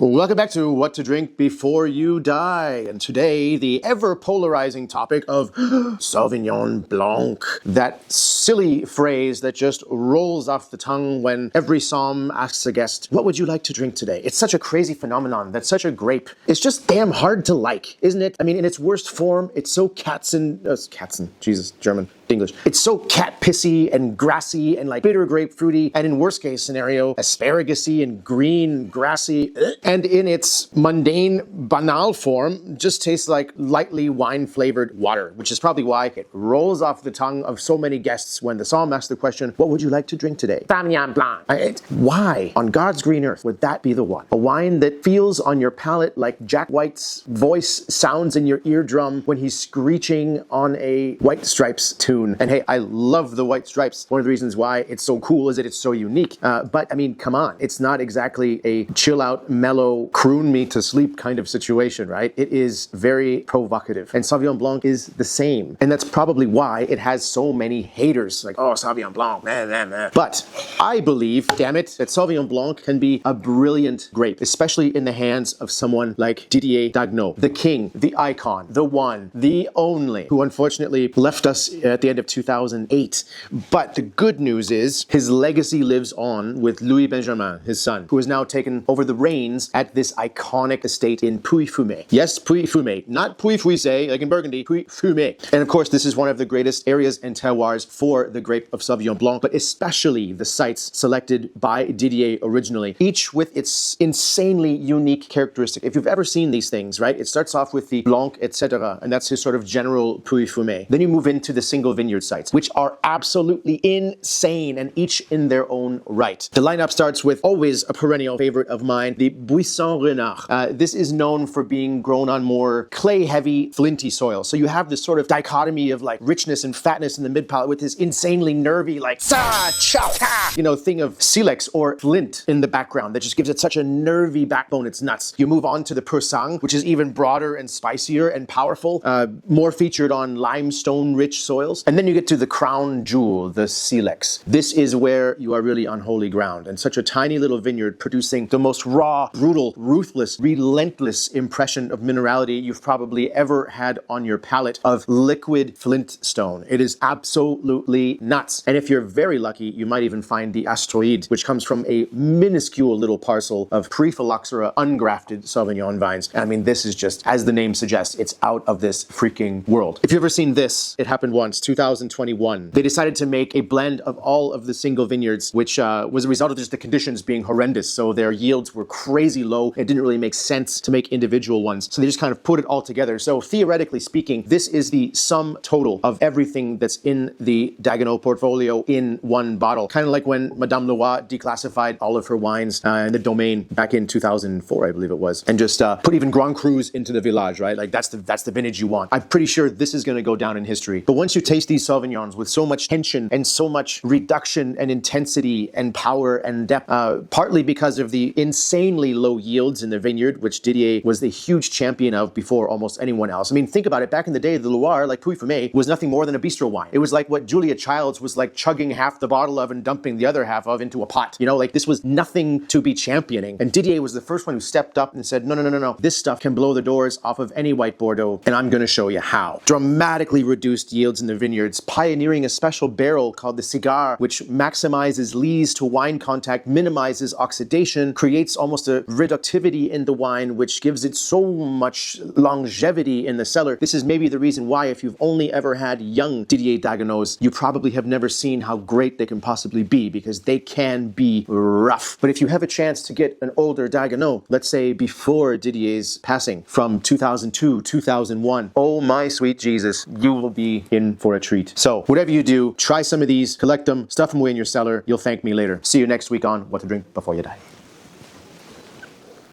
Welcome back to What to Drink Before You Die. And today, the ever-polarizing topic of Sauvignon Blanc. That silly phrase that just rolls off the tongue when every somm asks a guest, what would you like to drink today? It's such a crazy phenomenon that such a grape is just damn hard to like, isn't it? I mean, in its worst form, it's so Jesus, German, English. It's so cat pissy and grassy and like bitter grapefruity, and in worst case scenario, asparagus-y and green, grassy, and in its mundane, banal form, just tastes like lightly wine-flavored water, which is probably why it rolls off the tongue of so many guests when the somm asks the question, what would you like to drink today? Sauvignon Blanc. Why, on God's green earth, would that be the one? A wine that feels on your palate like Jack White's voice sounds in your eardrum when he's screeching on a White Stripes tune. And hey, I love the White Stripes. One of the reasons why it's so cool is that it's so unique. But I mean, come on, it's not exactly a chill out, mellow, croon me to sleep kind of situation, right? It is very provocative. And Sauvignon Blanc is the same. And that's probably why it has so many haters. Like, oh, Sauvignon Blanc, man. But I believe, damn it, that Sauvignon Blanc can be a brilliant grape, especially in the hands of someone like Didier Dagueneau, the king, the icon, the one, the only, who unfortunately left us at the end of 2008. But the good news is his legacy lives on with Louis Benjamin, his son, who has now taken over the reins at this iconic estate in Pouilly-Fumé. Yes, Pouilly-Fumé, not Pouilly-Fuissé like in Burgundy, Pouilly-Fumé. And of course, this is one of the greatest areas and terroirs for the grape of Sauvignon Blanc, but especially the sites selected by Didier originally, each with its insanely unique characteristic. If you've ever seen these things, right, it starts off with the Blanc, etc., and that's his sort of general Pouilly-Fumé. Then you move into the single vineyard sites, which are absolutely insane and each in their own right. The lineup starts with always a perennial favorite of mine, the Buisson Renard. This is known for being grown on more clay-heavy, flinty soil. So you have this sort of dichotomy of like richness and fatness in the mid-palate with this insanely nervy, like thing of silex or flint in the background that just gives it such a nervy backbone. It's nuts. You move on to the Persang, which is even broader and spicier and powerful, more featured on limestone-rich soils. And then you get to the crown jewel, the silex. This is where you are really on holy ground, and such a tiny little vineyard producing the most raw, brutal, ruthless, relentless impression of minerality you've probably ever had on your palate of liquid flintstone. It is absolutely nuts. And if you're very lucky, you might even find the Astroide, which comes from a minuscule little parcel of pre-phylloxera ungrafted Sauvignon vines. And I mean, this is just, as the name suggests, it's out of this freaking world. If you've ever seen this, it happened once, 2021. They decided to make a blend of all of the single vineyards, which was a result of just the conditions being horrendous. So their yields were crazy low. It didn't really make sense to make individual ones. So they just kind of put it all together. So theoretically speaking, this is the sum total of everything that's in the Dagueneau portfolio in one bottle. Kind of like when Madame Leroy declassified all of her wines in the Domaine back in 2004, I believe it was, and just put even Grand Crus into the Village, right? Like that's the vintage you want. I'm pretty sure this is going to go down in history. But once you taste these Sauvignons with so much tension and so much reduction and intensity and power and depth, partly because of the insanely low yields in the vineyard, which Didier was the huge champion of before almost anyone else. I mean, think about it. Back in the day, the Loire, like Pouilly-Fumé, was nothing more than a bistro wine. It was like what Julia Childs was like chugging half the bottle of and dumping the other half of into a pot. You know, like this was nothing to be championing. And Didier was the first one who stepped up and said, no. This stuff can blow the doors off of any white Bordeaux, and I'm going to show you how. Dramatically reduced yields in the vineyards, pioneering a special barrel called the cigar, which maximizes lees to wine contact, minimizes oxidation, creates almost a reductivity in the wine, which gives it so much longevity in the cellar. This is maybe the reason why, if you've only ever had young Didier Dagueneaus, you probably have never seen how great they can possibly be, because they can be rough. But if you have a chance to get an older Dagueneau, let's say before Didier's passing from 2002, 2001, oh my sweet Jesus, you will be in for a treat. So whatever you do, try some of these, collect them, stuff them away in your cellar. You'll thank me later. See you next week on What to Drink Before You Die.